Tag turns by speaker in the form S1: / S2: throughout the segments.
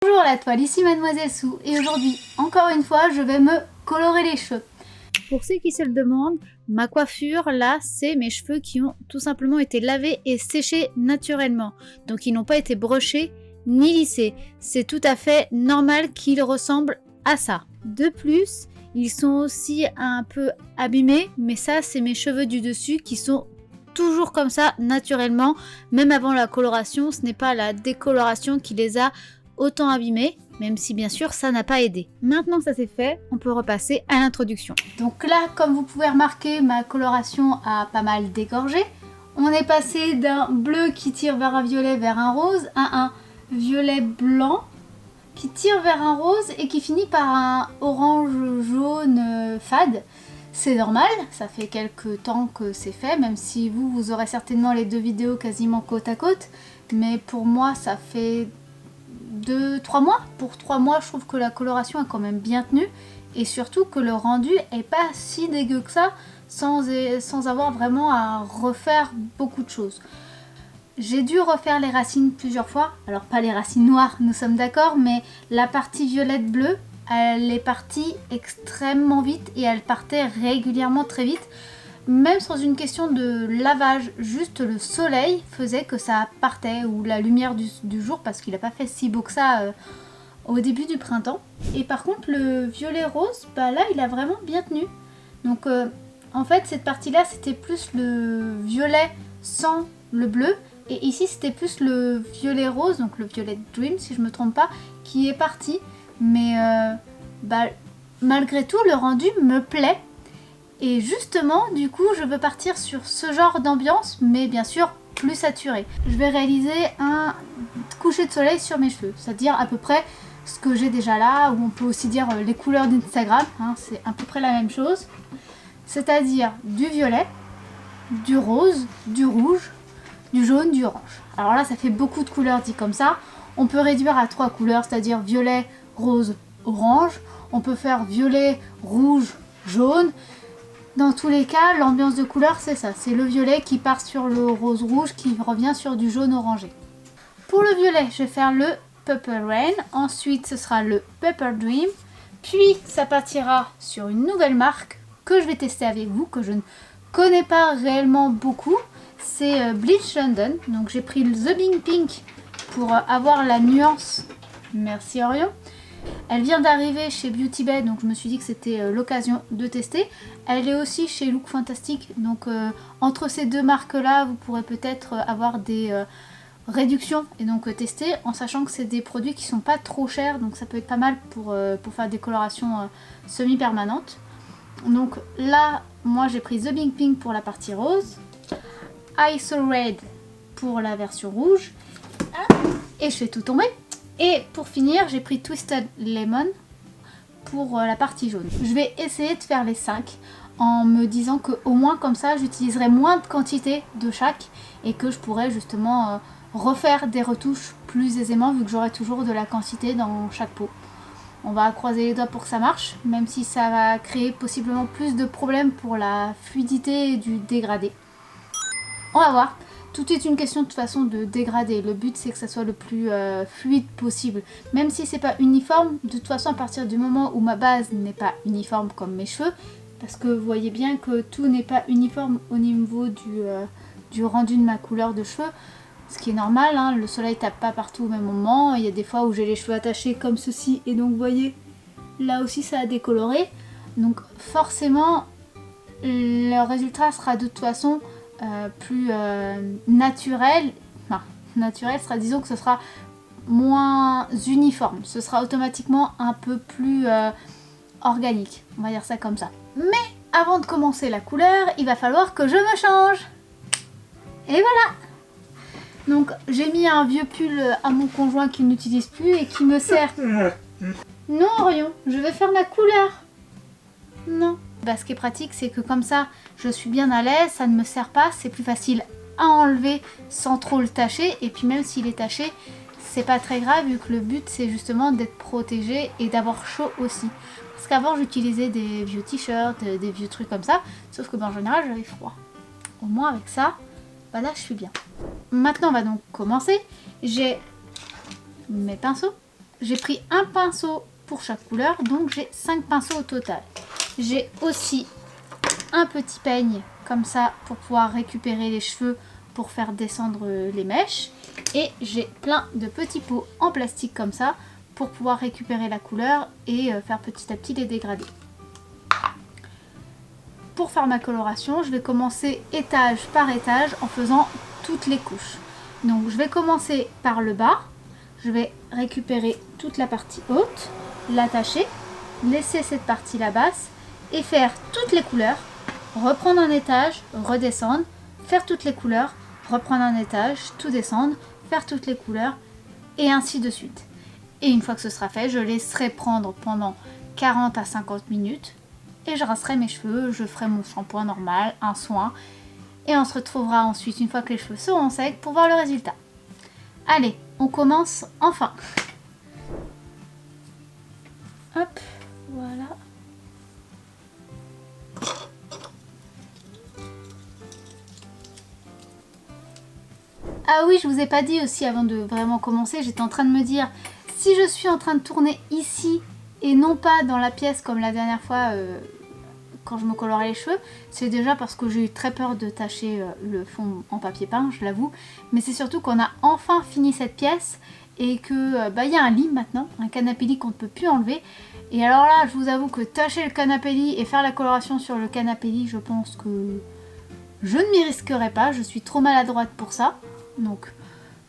S1: Bonjour la toile, ici Mademoiselle Sou et aujourd'hui, encore une fois, je vais me colorer les cheveux. Pour ceux qui se le demandent, ma coiffure là, c'est mes cheveux qui ont tout simplement été lavés et séchés naturellement. Donc ils n'ont pas été brochés ni lissés. C'est tout à fait normal qu'ils ressemblent à ça. De plus, ils sont aussi un peu abîmés, mais ça c'est mes cheveux du dessus qui sont toujours comme ça naturellement. Même avant la coloration, ce n'est pas la décoloration qui les a autant abîmés, même si bien sûr ça n'a pas aidé. Maintenant que ça c'est fait, on peut repasser à l'introduction. Donc là, comme vous pouvez remarquer, ma coloration a pas mal dégorgé. On est passé d'un bleu qui tire vers un violet vers un rose à un violet blanc qui tire vers un rose et qui finit par un orange jaune fade. C'est normal, ça fait quelques temps que c'est fait, même si vous aurez certainement les deux vidéos quasiment côte à côte. Mais pour moi, ça fait 2-3 mois. Pour 3 mois, je trouve que la coloration a quand même bien tenu. Et surtout que le rendu est pas si dégueu que ça, sans avoir vraiment à refaire beaucoup de choses. J'ai dû refaire les racines plusieurs fois. Alors pas les racines noires, nous sommes d'accord, mais la partie violette bleue, elle est partie extrêmement vite et elle partait régulièrement très vite. Même sans une question de lavage, juste le soleil faisait que ça partait, ou la lumière du jour, parce qu'il n'a pas fait si beau que ça au début du printemps. Et par contre le violet rose, bah là il a vraiment bien tenu. Donc en fait cette partie là c'était plus le violet sans le bleu, et ici c'était plus le violet rose, donc le violet dream si je me trompe pas, qui est parti. Mais malgré tout le rendu me plaît. Et justement, du coup, je veux partir sur ce genre d'ambiance, mais bien sûr plus saturé. Je vais réaliser un coucher de soleil sur mes cheveux, c'est-à-dire à peu près ce que j'ai déjà là, ou on peut aussi dire les couleurs d'Instagram, hein, c'est à peu près la même chose. C'est-à-dire du violet, du rose, du rouge, du jaune, du orange. Alors là, ça fait beaucoup de couleurs dit comme ça. On peut réduire à 3 couleurs, c'est-à-dire violet, rose, orange. On peut faire violet, rouge, jaune. Dans tous les cas, l'ambiance de couleur, c'est ça. C'est le violet qui part sur le rose rouge qui revient sur du jaune orangé. Pour le violet, je vais faire le Purple Rain. Ensuite, ce sera le Pepper Dream. Puis, ça partira sur une nouvelle marque que je vais tester avec vous, que je ne connais pas réellement beaucoup. C'est Bleach London. Donc, j'ai pris le The Bing Pink pour avoir la nuance. Merci Orion. Elle vient d'arriver chez Beauty Bay, donc je me suis dit que c'était l'occasion de tester. Elle est aussi chez Look Fantastic, donc entre ces deux marques là vous pourrez peut-être avoir des réductions et donc tester, en sachant que c'est des produits qui sont pas trop chers, donc ça peut être pas mal pour faire des colorations semi-permanentes. Donc là moi j'ai pris The Bing Pink pour la partie rose, Ice Red pour la version rouge, et je fais tout tomber. Et pour finir, j'ai pris Twisted Lemon pour la partie jaune. Je vais essayer de faire les 5 en me disant qu'au moins comme ça, j'utiliserai moins de quantité de chaque et que je pourrai justement refaire des retouches plus aisément vu que j'aurai toujours de la quantité dans chaque pot. On va croiser les doigts pour que ça marche, même si ça va créer possiblement plus de problèmes pour la fluidité du dégradé. On va voir. Tout est une question de toute façon de dégradé. Le but c'est que ça soit le plus fluide possible. Même si c'est pas uniforme, de toute façon à partir du moment où ma base n'est pas uniforme comme mes cheveux, parce que vous voyez bien que tout n'est pas uniforme au niveau du rendu de ma couleur de cheveux, ce qui est normal, hein, le soleil tape pas partout au même moment. Il y a des fois où j'ai les cheveux attachés comme ceci et donc vous voyez, là aussi ça a décoloré. Donc forcément le résultat sera de toute façon plus naturel. Enfin, naturel sera, disons que ce sera moins uniforme, ce sera automatiquement un peu plus organique, on va dire ça comme ça. Mais avant de commencer la couleur, il va falloir que je me change. Et voilà. Donc j'ai mis un vieux pull à mon conjoint qu'il n'utilise plus et qui me sert. Non Orion, je vais faire ma couleur. Non. Bah, ce qui est pratique, c'est que comme ça, je suis bien à l'aise, ça ne me sert pas, c'est plus facile à enlever sans trop le tacher. Et puis même s'il est taché, c'est pas très grave vu que le but c'est justement d'être protégé et d'avoir chaud aussi. Parce qu'avant j'utilisais des vieux t-shirts, des vieux trucs comme ça, sauf que en général j'avais froid. Au moins avec ça, bah là je suis bien. Maintenant on va donc commencer. J'ai mes pinceaux j'ai pris un pinceau pour chaque couleur, donc j'ai 5 pinceaux au total. J'ai aussi un petit peigne comme ça pour pouvoir récupérer les cheveux pour faire descendre les mèches. Et j'ai plein de petits pots en plastique comme ça pour pouvoir récupérer la couleur et faire petit à petit les dégradés. Pour faire ma coloration, je vais commencer étage par étage en faisant toutes les couches. Donc je vais commencer par le bas, je vais récupérer toute la partie haute, l'attacher, laisser cette partie là basse et faire toutes les couleurs, reprendre un étage, redescendre, faire toutes les couleurs, reprendre un étage, tout descendre, faire toutes les couleurs et ainsi de suite. Et une fois que ce sera fait, je laisserai prendre pendant 40 à 50 minutes et je rincerai mes cheveux, je ferai mon shampoing normal, un soin et on se retrouvera ensuite une fois que les cheveux seront secs pour voir le résultat. Allez, on commence enfin. Hop, voilà. Ah oui, je vous ai pas dit aussi avant de vraiment commencer, j'étais en train de me dire, si je suis en train de tourner ici et non pas dans la pièce comme la dernière fois quand je me colorais les cheveux, c'est déjà parce que j'ai eu très peur de tacher le fond en papier peint, je l'avoue, mais c'est surtout qu'on a enfin fini cette pièce et que y a un lit maintenant, un canapé lit qu'on ne peut plus enlever. Et alors là, je vous avoue que tacher le canapé lit et faire la coloration sur le canapé lit, je pense que je ne m'y risquerai pas, je suis trop maladroite pour ça. Donc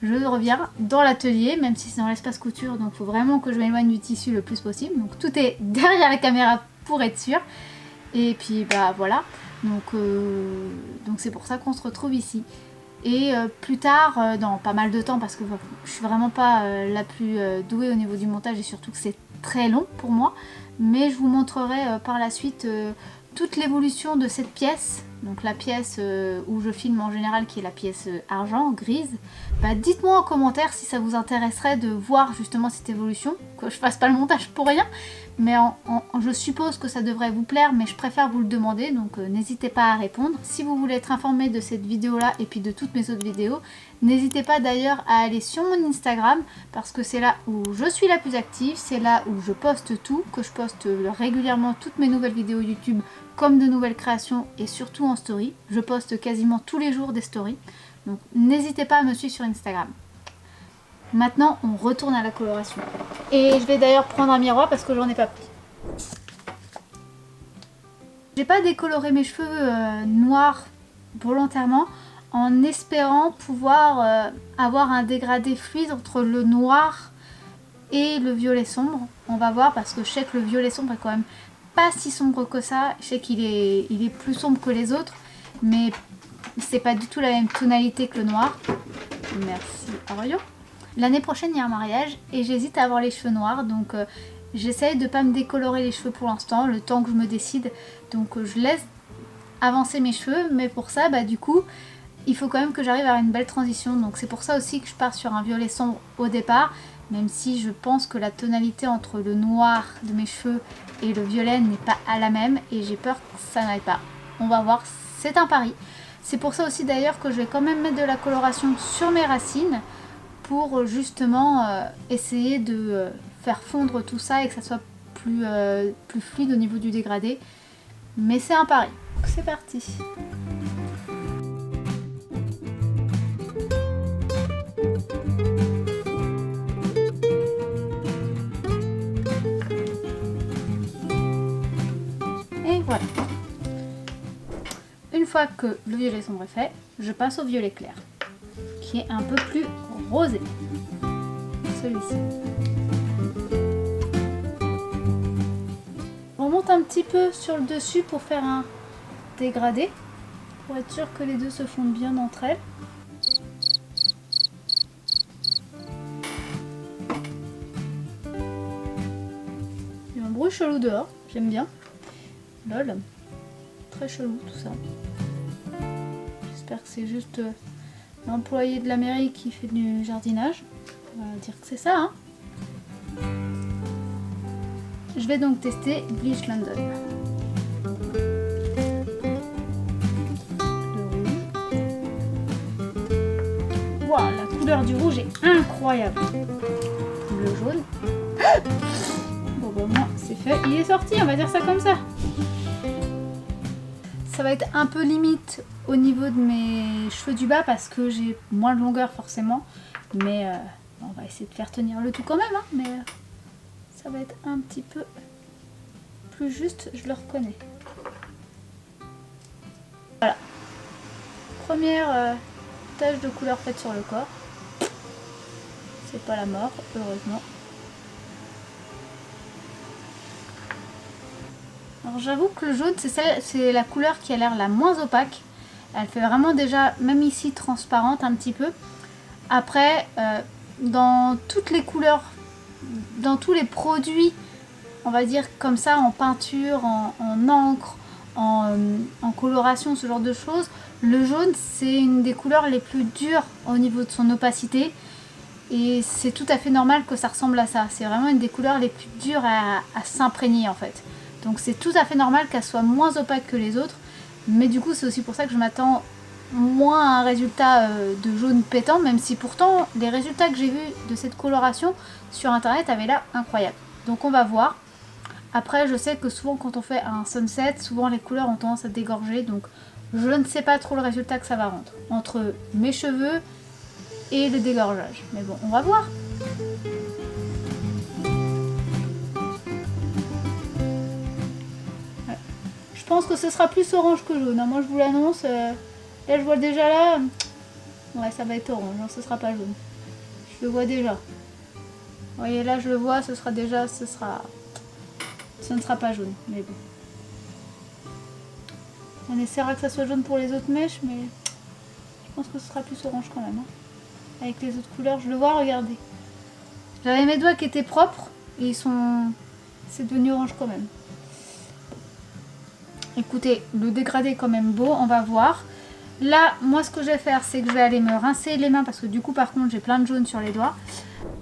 S1: je reviens dans l'atelier, même si c'est dans l'espace couture, donc il faut vraiment que je m'éloigne du tissu le plus possible. Donc tout est derrière la caméra pour être sûr. Et puis voilà, donc c'est pour ça qu'on se retrouve ici. Et plus tard, dans pas mal de temps, parce que je suis vraiment pas la plus douée au niveau du montage et surtout que c'est très long pour moi, mais je vous montrerai par la suite toute l'évolution de cette pièce, donc la pièce où je filme en général, qui est la pièce argent, grise. Dites-moi en commentaire si ça vous intéresserait de voir justement cette évolution, que je fasse pas le montage pour rien, mais je suppose que ça devrait vous plaire, mais je préfère vous le demander, donc n'hésitez pas à répondre. Si vous voulez être informé de cette vidéo là et puis de toutes mes autres vidéos, n'hésitez pas d'ailleurs à aller sur mon Instagram, parce que c'est là où je suis la plus active, c'est là où je poste tout, que je poste régulièrement toutes mes nouvelles vidéos YouTube, comme de nouvelles créations et surtout en story. Je poste quasiment tous les jours des stories, donc n'hésitez pas à me suivre sur Instagram. Maintenant, on retourne à la coloration. Et je vais d'ailleurs prendre un miroir parce que j'en ai pas pris. J'ai pas décoloré mes cheveux noirs volontairement en espérant pouvoir avoir un dégradé fluide entre le noir et le violet sombre. On va voir, parce que je sais que le violet sombre est quand même pas si sombre que ça. Je sais qu'il est plus sombre que les autres, mais c'est pas du tout la même tonalité que le noir. Merci Ario. L'année prochaine il y a un mariage et j'hésite à avoir les cheveux noirs, donc j'essaye de pas me décolorer les cheveux pour l'instant, le temps que je me décide. Donc je laisse avancer mes cheveux, mais pour ça du coup il faut quand même que j'arrive à avoir une belle transition. Donc c'est pour ça aussi que je pars sur un violet sombre au départ, même si je pense que la tonalité entre le noir de mes cheveux et le violet n'est pas à la même, et j'ai peur que ça n'aille pas. On va voir, c'est un pari. C'est pour ça aussi d'ailleurs que je vais quand même mettre de la coloration sur mes racines, pour justement essayer de faire fondre tout ça et que ça soit plus fluide au niveau du dégradé. Mais c'est un pari. Donc c'est parti. Et voilà. Une fois que le violet sombre est fait, je passe au violet clair, qui est un peu plus rosé. Celui-ci. On remonte un petit peu sur le dessus pour faire un dégradé, pour être sûr que les deux se fondent bien entre elles. Il y a un bruit chelou dehors, j'aime bien. Lol, très chelou tout ça. J'espère que c'est juste l'employé de la mairie qui fait du jardinage. On va dire que c'est ça, hein. Je vais donc tester Bleach London. Waouh, la couleur du rouge est incroyable. Le jaune. Bon bah moi c'est fait, il est sorti, on va dire ça comme ça. Ça va être un peu limite au niveau de mes cheveux du bas parce que j'ai moins de longueur forcément. Mais on va essayer de faire tenir le tout quand même, hein, mais ça va être un petit peu plus juste, je le reconnais. Voilà. Première tache de couleur faite sur le corps. C'est pas la mort, heureusement. Alors j'avoue que le jaune, c'est la couleur qui a l'air la moins opaque. Elle fait vraiment déjà, même ici, transparente un petit peu. Après, dans toutes les couleurs, dans tous les produits, on va dire comme ça, en peinture, en encre, en coloration, ce genre de choses, le jaune, c'est une des couleurs les plus dures au niveau de son opacité. Et c'est tout à fait normal que ça ressemble à ça. C'est vraiment une des couleurs les plus dures à s'imprégner en fait. Donc c'est tout à fait normal qu'elle soit moins opaque que les autres. Mais du coup c'est aussi pour ça que je m'attends moins à un résultat de jaune pétant. Même si pourtant les résultats que j'ai vus de cette coloration sur internet avaient l'air incroyables. Donc on va voir. Après je sais que souvent quand on fait un sunset, souvent les couleurs ont tendance à dégorger. Donc je ne sais pas trop le résultat que ça va rendre. Entre mes cheveux et le dégorgeage. Mais bon, on va voir. Ouais. Je pense que ce sera plus orange que jaune. Moi, je vous l'annonce. Là, je vois déjà là. Ouais, ça va être orange. Non, ce sera pas jaune. Je le vois déjà. Vous voyez, là, je le vois. Ce sera déjà. Ce ne sera pas jaune. Mais bon. On essaiera que ça soit jaune pour les autres mèches. Mais je pense que ce sera plus orange quand même. Hein. Avec les autres couleurs, je le vois, regardez. J'avais mes doigts qui étaient propres et ils sont... c'est devenu orange quand même. Écoutez, le dégradé est quand même beau, on va voir. Là, moi ce que je vais faire, c'est que je vais aller me rincer les mains parce que du coup par contre j'ai plein de jaune sur les doigts.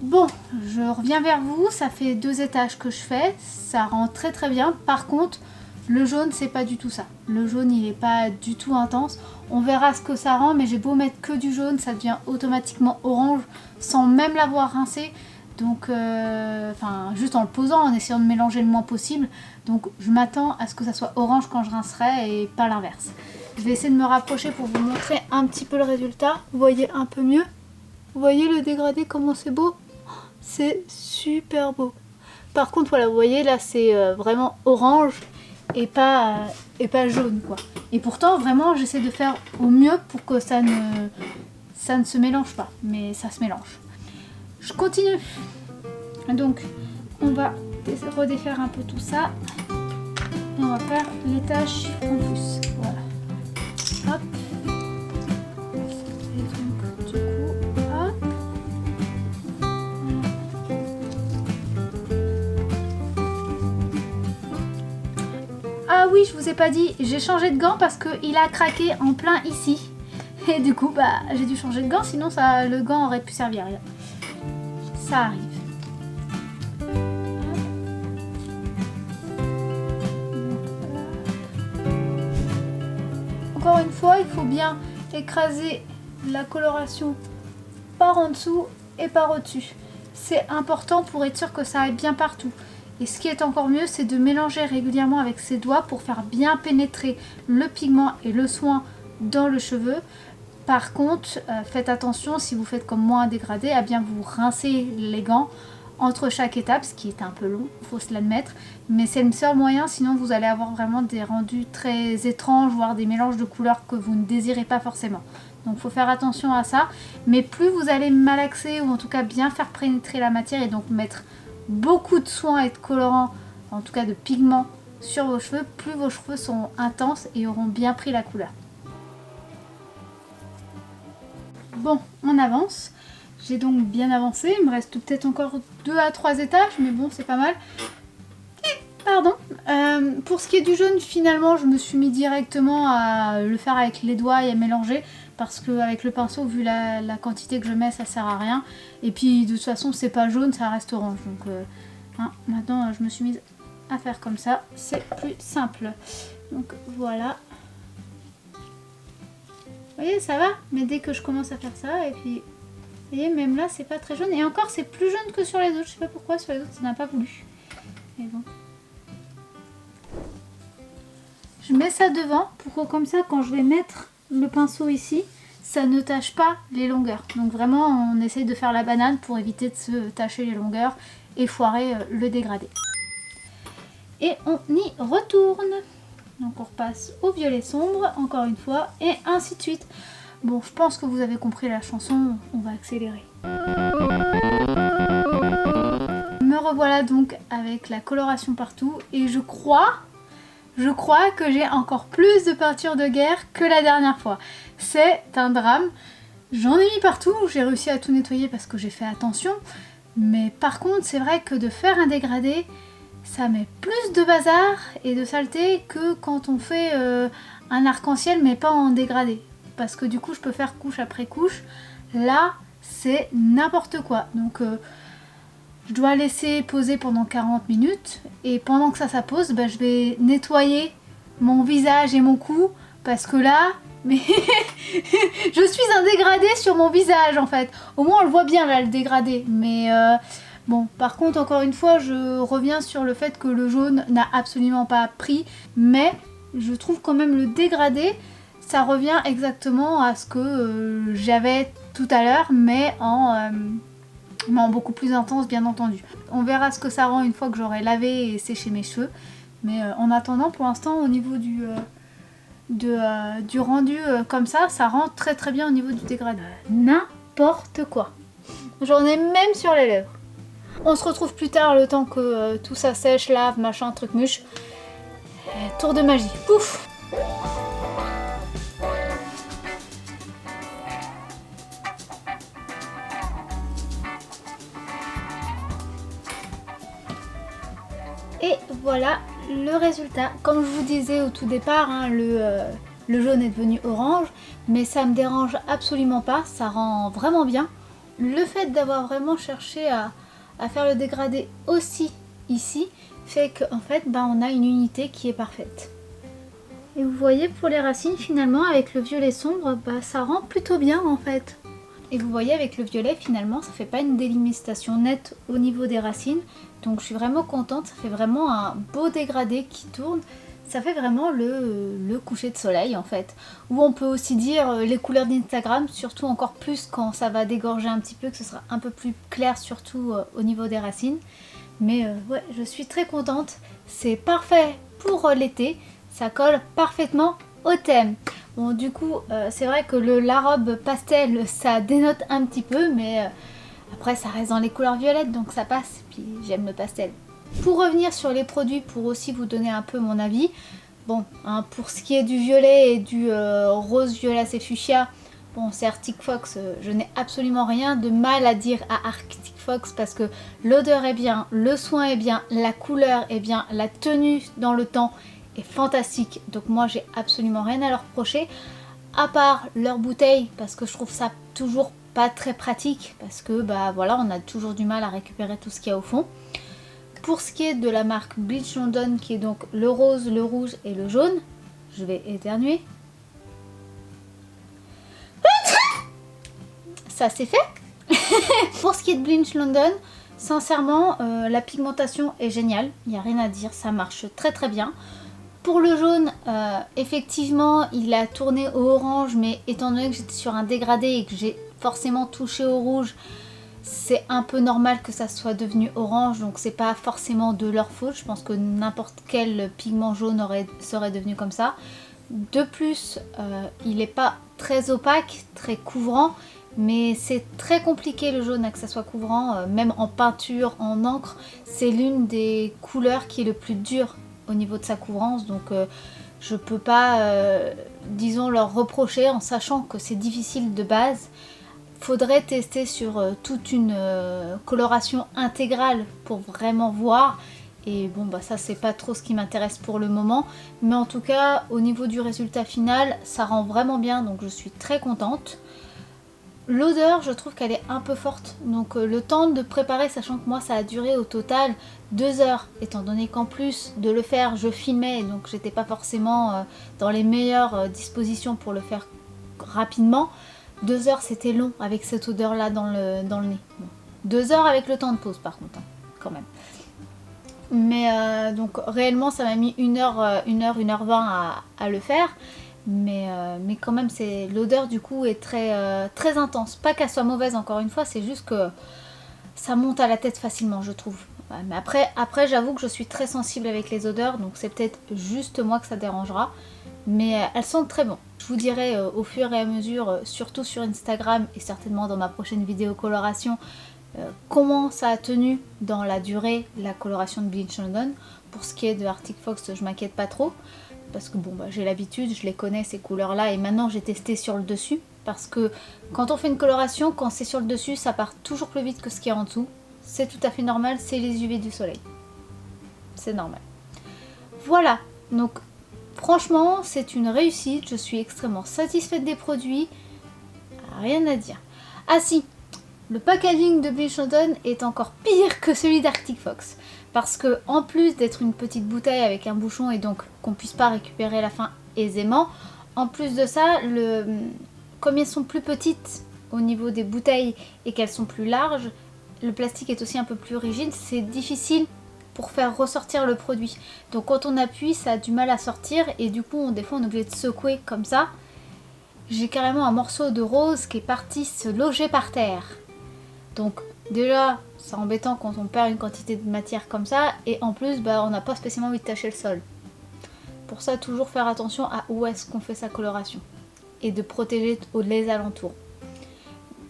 S1: Bon, je reviens vers vous, ça fait 2 étages que je fais, ça rend très très bien. Par contre, le jaune c'est pas du tout ça. Le jaune il est pas du tout intense. On verra ce que ça rend, mais j'ai beau mettre que du jaune, ça devient automatiquement orange sans même l'avoir rincé. Donc, enfin, juste en le posant, en essayant de mélanger le moins possible. Donc, je m'attends à ce que ça soit orange quand je rincerai et pas l'inverse. Je vais essayer de me rapprocher pour vous montrer un petit peu le résultat. Vous voyez un peu mieux. Vous voyez le dégradé, comment c'est beau? C'est super beau. Par contre, voilà, vous voyez, là, c'est vraiment orange et pas jaune, quoi. Et pourtant, vraiment, j'essaie de faire au mieux pour que ça ne se mélange pas. Mais ça se mélange. Je continue. Donc, on va redéfaire un peu tout ça. Et on va faire les tâches en plus. Voilà. Hop. Et donc, du coup, hop. Ah oui, je vous ai pas dit, j'ai changé de gant parce qu'il a craqué en plein ici. Et du coup, bah, j'ai dû changer de gant, sinon le gant aurait pu servir à rien. Ça arrive. Encore une fois, il faut bien écraser la coloration par en dessous et par au-dessus. C'est important pour être sûr que ça aille bien partout. Et ce qui est encore mieux, c'est de mélanger régulièrement avec ses doigts pour faire bien pénétrer le pigment et le soin dans le cheveu. Par contre, faites attention, si vous faites comme moi un dégradé, à bien vous rincer les gants entre chaque étape, ce qui est un peu long, il faut se l'admettre. Mais c'est le seul moyen, sinon vous allez avoir vraiment des rendus très étranges, voire des mélanges de couleurs que vous ne désirez pas forcément. Donc il faut faire attention à ça. Mais plus vous allez malaxer, ou en tout cas bien faire pénétrer la matière, et donc mettre beaucoup de soin et de colorant, en tout cas de pigments, sur vos cheveux, plus vos cheveux sont intenses et auront bien pris la couleur. Bon, on avance. J'ai donc bien avancé. Il me reste peut-être encore 2 à 3 étages, mais bon, c'est pas mal. Pardon. Pour ce qui est du jaune, finalement, je me suis mis directement à le faire avec les doigts et à mélanger. Parce qu'avec le pinceau, vu la quantité que je mets, ça sert à rien. Et puis, de toute façon, c'est pas jaune, ça reste orange. Donc, maintenant, je me suis mise à faire comme ça. C'est plus simple. Donc, voilà. Vous voyez, ça va, mais dès que je commence à faire ça, et puis Vous voyez, même là, c'est pas très jaune. Et encore, c'est plus jaune que sur les autres. Je sais pas pourquoi, sur les autres, ça n'a pas voulu. Mais bon. Je mets ça devant pour que comme ça, quand je vais mettre le pinceau ici, ça ne tâche pas les longueurs. Donc vraiment, on essaye de faire la banane pour éviter de se tâcher les longueurs et foirer le dégradé. Et on y retourne. Donc on repasse au violet sombre, encore une fois, et ainsi de suite. Bon, je pense que vous avez compris la chanson, on va accélérer. Me revoilà donc avec la coloration partout, et je crois que j'ai encore plus de peinture de guerre que la dernière fois. C'est un drame. J'en ai mis partout, j'ai réussi à tout nettoyer parce que j'ai fait attention. Mais par contre, c'est vrai que de faire un dégradé, ça met plus de bazar et de saleté que quand on fait un arc-en-ciel mais pas en dégradé. Parce que du coup, je peux faire couche après couche. Là, c'est n'importe quoi. Donc, je dois laisser poser pendant 40 minutes. Et pendant que ça pose, je vais nettoyer mon visage et mon cou. Parce que là, mais je suis un dégradé sur mon visage en fait. Au moins, on le voit bien là, le dégradé. Mais bon, par contre, encore une fois, je reviens sur le fait que le jaune n'a absolument pas pris. Mais je trouve quand même le dégradé, ça revient exactement à ce que j'avais tout à l'heure, mais en beaucoup plus intense, bien entendu. On verra ce que ça rend une fois que j'aurai lavé et séché mes cheveux. Mais en attendant, pour l'instant, au niveau du rendu comme ça rend très très bien au niveau du dégradé. N'importe quoi. J'en ai même sur les lèvres. On se retrouve plus tard, le temps que tout ça sèche, lave, machin, truc muche. Tour de magie. Pouf! Et voilà le résultat. Comme je vous disais au tout départ, hein, le jaune est devenu orange, mais ça me dérange absolument pas, ça rend vraiment bien. Le fait d'avoir vraiment cherché à faire le dégradé aussi ici, fait qu'en fait, on a une unité qui est parfaite. Et vous voyez, pour les racines, finalement, avec le violet sombre, ça rend plutôt bien en fait. Et vous voyez, avec le violet, finalement, ça fait pas une délimitation nette au niveau des racines. Donc je suis vraiment contente, ça fait vraiment un beau dégradé qui tourne. Ça fait vraiment le coucher de soleil en fait. Ou on peut aussi dire les couleurs d'Instagram, surtout encore plus quand ça va dégorger un petit peu, que ce sera un peu plus clair, surtout au niveau des racines. Mais ouais, je suis très contente. C'est parfait pour l'été, ça colle parfaitement au thème. Bon, du coup, c'est vrai que la robe pastel, ça dénote un petit peu, mais après, ça reste dans les couleurs violettes, donc ça passe. Puis j'aime le pastel. Pour revenir sur les produits, pour aussi vous donner un peu mon avis, bon, hein, pour ce qui est du violet et du rose violacé fuchsia, bon, c'est Arctic Fox, je n'ai absolument rien de mal à dire à Arctic Fox parce que l'odeur est bien, le soin est bien, la couleur est bien, la tenue dans le temps est fantastique. Donc moi, j'ai absolument rien à leur reprocher, à part leur bouteille, parce que je trouve ça toujours pas très pratique, parce que voilà, on a toujours du mal à récupérer tout ce qu'il y a au fond. Pour ce qui est de la marque Bleach London, qui est donc le rose, le rouge et le jaune, je vais éternuer. Ça c'est fait. Pour ce qui est de Bleach London, sincèrement, la pigmentation est géniale, il n'y a rien à dire, ça marche très très bien. Pour le jaune, effectivement, il a tourné au orange, mais étant donné que j'étais sur un dégradé et que j'ai forcément touché au rouge, c'est un peu normal que ça soit devenu orange, donc c'est pas forcément de leur faute. Je pense que n'importe quel pigment jaune serait devenu comme ça. De plus, il n'est pas très opaque, très couvrant, mais c'est très compliqué le jaune à que ça soit couvrant, même en peinture, en encre. C'est l'une des couleurs qui est le plus dure au niveau de sa couvrance, donc je peux pas, disons, leur reprocher en sachant que c'est difficile de base. Faudrait tester sur toute une coloration intégrale pour vraiment voir. Et bon, ça c'est pas trop ce qui m'intéresse pour le moment. Mais en tout cas, au niveau du résultat final, ça rend vraiment bien. Donc je suis très contente. L'odeur, je trouve qu'elle est un peu forte. Donc le temps de préparer, sachant que moi ça a duré au total 2 heures. Étant donné qu'en plus de le faire, je filmais. Donc j'étais pas forcément dans les meilleures dispositions pour le faire rapidement. 2 heures c'était long avec cette odeur là dans le nez. Bon. 2 heures avec le temps de pause par contre, hein, quand même. Mais donc réellement ça m'a mis 1h20 à le faire. Mais quand même l'odeur du coup est très intense. Pas qu'elle soit mauvaise encore une fois, c'est juste que ça monte à la tête facilement je trouve. Ouais, mais après j'avoue que je suis très sensible avec les odeurs, donc c'est peut-être juste moi que ça dérangera. Mais elles sentent très bon. Je vous dirai au fur et à mesure, surtout sur Instagram et certainement dans ma prochaine vidéo coloration, comment ça a tenu dans la durée la coloration de Bleach London. Pour ce qui est de Arctic Fox, je m'inquiète pas trop. Parce que bon, bah, j'ai l'habitude, je les connais ces couleurs là et maintenant j'ai testé sur le dessus. Parce que quand on fait une coloration, quand c'est sur le dessus, ça part toujours plus vite que ce qui est en dessous. C'est tout à fait normal, c'est les UV du soleil. C'est normal. Voilà, donc franchement, c'est une réussite. Je suis extrêmement satisfaite des produits. Rien à dire. Ah si, le packaging de Bleach London est encore pire que celui d'Arctic Fox. Parce que en plus d'être une petite bouteille avec un bouchon et donc qu'on puisse pas récupérer la fin aisément, en plus de ça, comme elles sont plus petites au niveau des bouteilles et qu'elles sont plus larges, le plastique est aussi un peu plus rigide, c'est difficile pour faire ressortir le produit. Donc quand on appuie, ça a du mal à sortir et du coup des fois on est obligé de secouer comme ça. J'ai carrément un morceau de rose qui est parti se loger par terre. Donc déjà c'est embêtant quand on perd une quantité de matière comme ça et en plus bah, on n'a pas spécialement envie de tacher le sol. Pour ça toujours faire attention à où est-ce qu'on fait sa coloration et de protéger les alentours.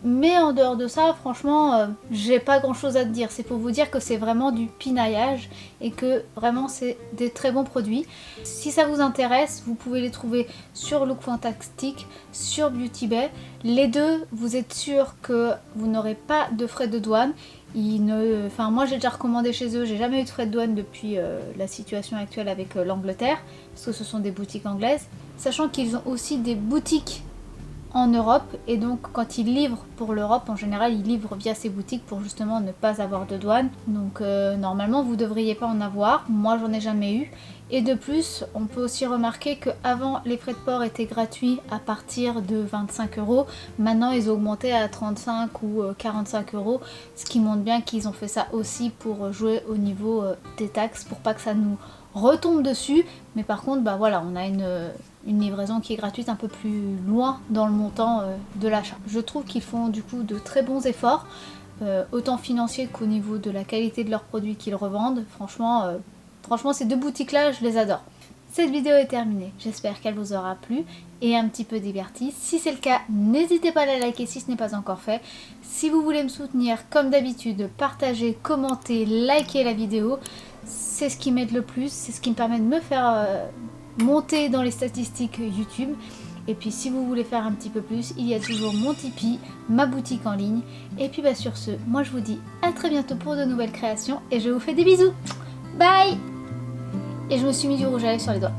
S1: Mais en dehors de ça, franchement, j'ai pas grand chose à te dire. C'est pour vous dire que c'est vraiment du pinaillage et que vraiment c'est des très bons produits. Si ça vous intéresse, vous pouvez les trouver sur Look Fantastic, sur Beauty Bay. Les deux, vous êtes sûr que vous n'aurez pas de frais de douane. Enfin, moi j'ai déjà recommandé chez eux, j'ai jamais eu de frais de douane depuis la situation actuelle avec l'Angleterre, parce que ce sont des boutiques anglaises. Sachant qu'ils ont aussi des boutiques en Europe et donc quand ils livrent pour l'Europe en général ils livrent via ces boutiques pour justement ne pas avoir de douane, donc normalement vous devriez pas en avoir, moi j'en ai jamais eu. Et de plus on peut aussi remarquer que avant les frais de port étaient gratuits à partir de 25 €, maintenant ils ont augmenté à 35 ou 45 €, ce qui montre bien qu'ils ont fait ça aussi pour jouer au niveau des taxes pour pas que ça nous retombe dessus. Mais par contre bah voilà, on a une livraison qui est gratuite un peu plus loin dans le montant de l'achat. Je trouve qu'ils font du coup de très bons efforts, autant financiers qu'au niveau de la qualité de leurs produits qu'ils revendent. Franchement ces deux boutiques là je les adore. Cette vidéo est terminée, j'espère qu'elle vous aura plu et un petit peu divertie. Si c'est le cas, n'hésitez pas à la liker si ce n'est pas encore fait. Si vous voulez me soutenir, comme d'habitude, partagez, commentez, likez la vidéo. C'est ce qui m'aide le plus, c'est ce qui me permet de me faire monter dans les statistiques YouTube. Et puis si vous voulez faire un petit peu plus, il y a toujours mon Tipeee, ma boutique en ligne. Et puis bah sur ce, moi je vous dis à très bientôt pour de nouvelles créations et je vous fais des bisous. Bye. Et je me suis mis du rouge à lèvres sur les doigts.